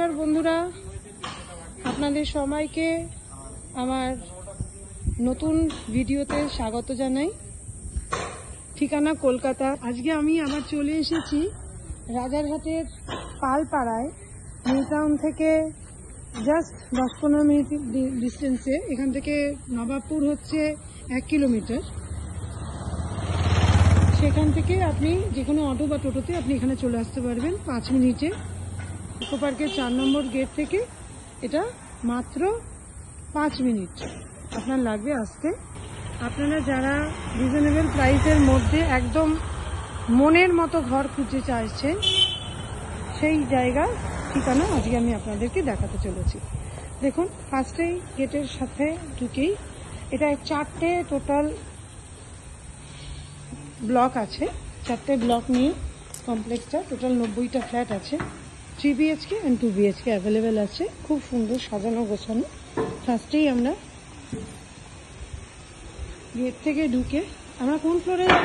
নমস্কার বন্ধুরা, আপনাদের সবাইকে আমার নতুন ভিডিওতে স্বাগত জানাই। ঠিকানা কলকাতা। আজকে আমি আবার চলে এসেছি রাজারহাটের পালপাড়ায়, নিউ টাউন থেকে জাস্ট 10-15 মিনিট ডিস্টেন্সে। এখান থেকে নবাবপুর হচ্ছে 1 কিলোমিটার। সেখান থেকে আপনি যে কোনো অটো বা টোটোতে আপনি এখানে চলে আসতে পারবেন 5 মিনিটে। ইকো পার্কের 4 নম্বর গেট থেকে এটা মাত্র 5 মিনিট আপনার লাগবে আসতে। আপনারা যারা রিজনেবল প্রাইসের মধ্যে একদম মনের মতো ঘর খুঁজে চাইছেন, সেই জায়গা ঠিকানা আজকে আমি আপনাদেরকে দেখাতে চলেছি। দেখুন, ফার্স্টেই গেটের সাথে ঢুকেই এটা 4টে টোটাল ব্লক আছে। 4টে ব্লক নিয়ে কমপ্লেক্সটা, টোটাল 90টা ফ্ল্যাট আছে। 3 BHK and 2 BHK অ্যাভেলেবেল আছে। খুব সুন্দর সাজানো গোছানো। ফার্স্টেই আমরা গেট থেকে ঢুকে আমরা কোন ফ্লোরে যাব?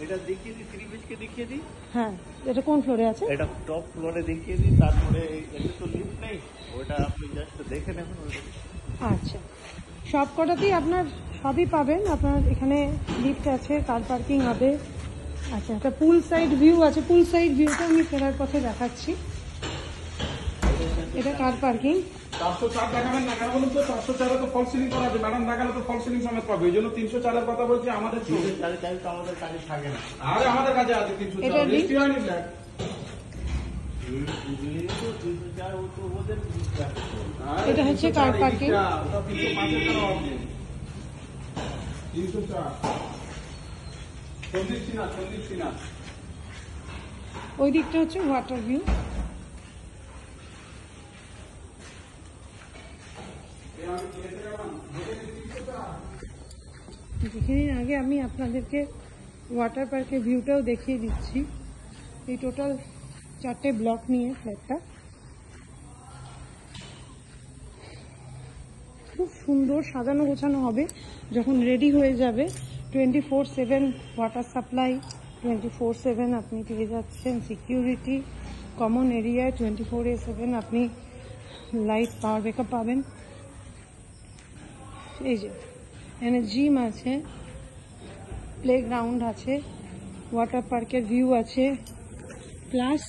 এটা দেখিয়ে দিই, 3 BHK দেখিয়ে দিই। হ্যাঁ, এটা কোন ফ্লোরে আছে? এটা টপ ফ্লোরে দেখিয়ে দিই। তারপরে এটা তো লিফট নেই, ওটা আপনি জাস্ট দেখে নেবেন। আচ্ছা, সব কটাতেই আপনার সবই পাবেন। আপনার এখানে লিফট আছে, কার পার্কিং হবে। আচ্ছা, একটা পুল সাইড ভিউ আছে। পুল সাইড ভিউটা আমি ফেরার পথে দেখাচ্ছি। এটা কার পার্কিং। 404 দেখাবেন না কেন বলুন তো? 404 তো ফল সিলিং করা আছে ম্যাডাম, দেখালে তো ফল সিলিং সমেত পাবে। এই জন্য 304 এর কথা বলছি। আমাদের 304 তো আমাদের কাছে থাকে না। আরে আমাদের কাছে আছে 304, রেজিস্ট্রি হয়নি ফ্ল্যাট। এটা হচ্ছে কার পার্কিং। ওটা 305 এর কেন হবে? 304 সন্দীপ সিনহা। ওই দিকটা হচ্ছে ওয়াটার ভিউ। দেখে আগে আমি আপনাদেরকে ওয়াটার পার্কের ভিউটাও দেখিয়ে দিচ্ছি। এই টোটাল 4টে ব্লক নিয়ে ফ্ল্যাটটা খুব সুন্দর সাজানো গোছানো হবে। যখন রেডি হয়ে যাবে 24/7 ওয়াটার সাপ্লাই, 24/7 আপনি পেয়ে যাচ্ছেন সিকিউরিটি। কমন এরিয়ায় 24/7 আপনি লাইট পাওয়ার ব্যাকআপ পাবেন। এই যে এখানে জিম আছে, প্লেগ্রাউন্ড আছে, ওয়াটার পার্কের ভিউ আছে, প্লাস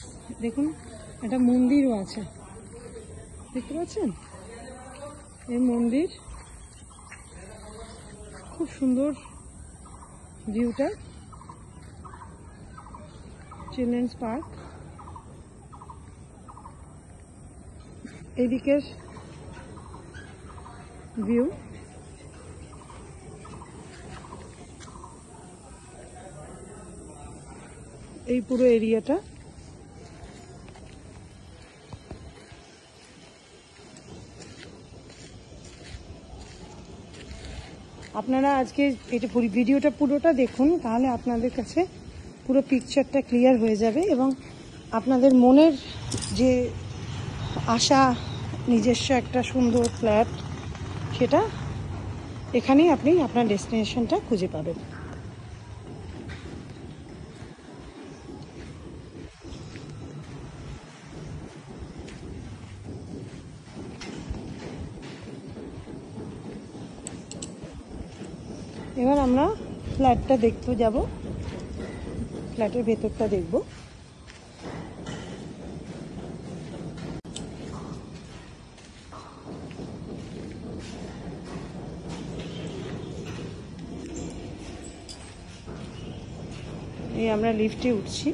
দেখুন একটা মন্দিরও আছে। দেখতে পাচ্ছেন এই মন্দির, খুব সুন্দর ভিউটা। চিলড্রেন্স পার্ক এইদিকের ভিউ। এই পুরো এরিয়াটা আপনারা আজকে এটা ভিডিওটা পুরোটা দেখুন, তাহলে আপনাদের কাছে পুরো পিকচারটা ক্লিয়ার হয়ে যাবে এবং আপনাদের মনের যে আশা, নিজস্ব একটা সুন্দর ফ্ল্যাট, সেটা এখানেই আপনি আপনার ডেস্টিনেশনটা খুঁজে পাবেন। এবার আমরা ফ্ল্যাটটা দেখতে যাব, ফ্ল্যাটের ভেতরটা দেখব। এই আমরা লিফটে উঠছি।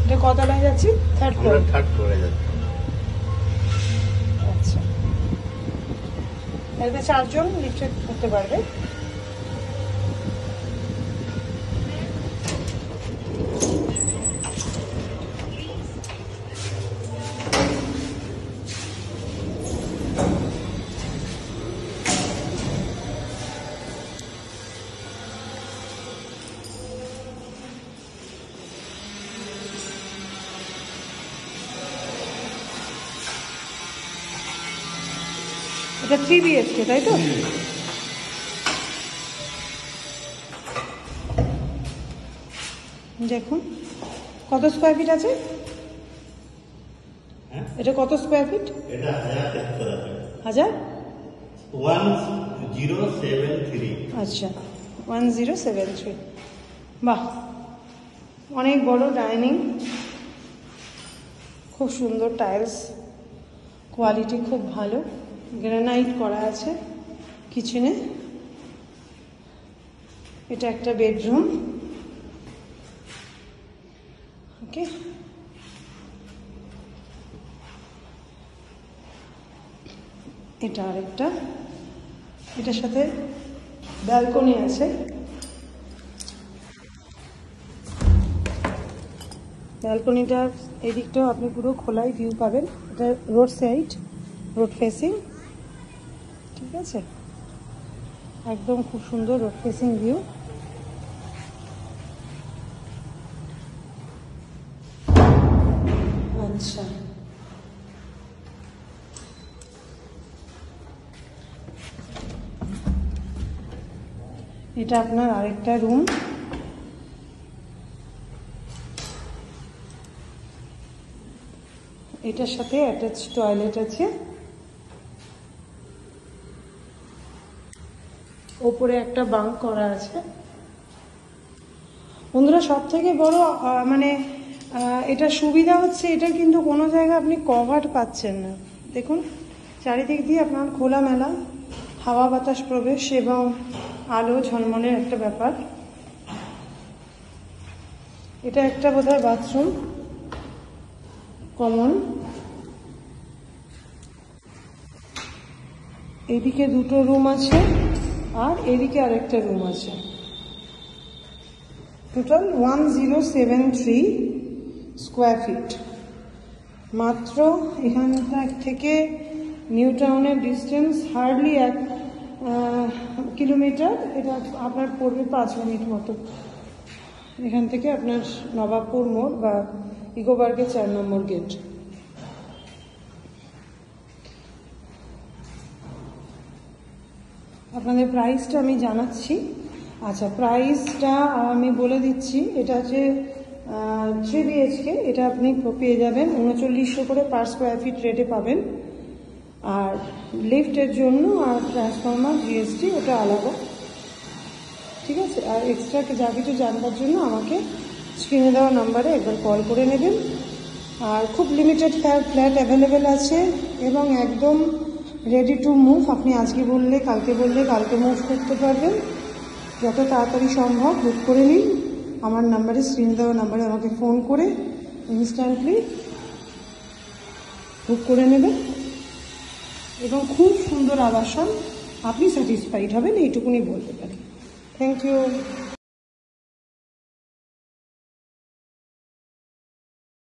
এটা কতলায় যাচ্ছি? থার্ড ফ্লোরে যাচ্ছি। আচ্ছা, এখানে 4 জন লিফটে উঠতে পারবে। এটা 3 BHK, তাই তো? দেখুন কত স্কোয়ার ফিট আছে, এটা কত স্কোয়ার ফিট? এটা 1000 1073। আচ্ছা 1073। বাহ, অনেক বড় ডাইনিং, খুব সুন্দর টাইলস, কোয়ালিটি খুব ভালো, গ্রানাইট করা আছে কিচেনে। এটা একটা বেডরুম। ওকে, এটা আরেকটা, এটার সাথে ব্যালকনি আছে। ব্যালকনিটার এদিকটাও আপনি পুরো খোলাই ভিউ পাবেন। এটা রোড সাইড, রোড ফেসিং, ঠিক আছে, একদম খুব সুন্দর রোড ফেসিং ভিউ। আচ্ছা, এটা আপনার আরেকটা রুম। এটার সাথে অ্যাটাচ টয়লেট আছে, ওপরে একটা বাঙ্ক করা আছে। বন্ধুরা, সব থেকে বড় মানে এটা সুবিধা হচ্ছে, এটা কিন্তু কোনো জায়গায় আপনি কভার পাচ্ছেন না। দেখুন চারিদিক দিয়ে আপনার খোলামেলা হাওয়া বাতাস প্রবেশ এবং আলো ঝলমলের একটা ব্যাপার। এটা একটা বোধহয় বাথরুম কমন। এইদিকে দুটো রুম আছে আর এদিকে আরেকটা রুম আছে। Total 1073 square feet. মাত্র এখানটা থেকে নিউ টাউনের ডিস্টেন্স হার্ডলি 1 কিলোমিটার। এটা আপনার পড়বে 5 মিনিট মতো। এখান থেকে আপনার নবাবপুর মোড় বা ইকো পার্কের 4 নম্বর গেট। আপনাদের প্রাইসটা আমি জানাচ্ছি। আচ্ছা, প্রাইসটা আমি বলে দিচ্ছি। এটা হচ্ছে 3 BHK। এটা আপনি পেয়ে যাবেন 3900 করে পার স্কোয়ার ফিট রেটে পাবেন। আর লিফটের জন্য আর ট্রান্সফরমার GST ওটা আলাদা, ঠিক আছে। আর এক্সট্রা যা কিছু জানবার জন্য আমাকে স্ক্রিনে দেওয়া নাম্বারে একবার কল করে নেবেন। আর খুব লিমিটেড ফ্ল্যাট অ্যাভেলেবেল আছে এবং একদম রেডি টু মুভ। আপনি আজকে বললে কালকে মুভ করতে পারবেন। যত তাড়াতাড়ি সম্ভব বুক করে নিন। আমার নাম্বারে, স্ক্রিনে দেওয়া নাম্বারে আমাকে ফোন করে ইনস্ট্যান্টলি বুক করে নেবেন এবং খুব সুন্দর আবাসন, আপনি স্যাটিসফাইড হবেন, এইটুকুনি বলতে পারি। Thank you.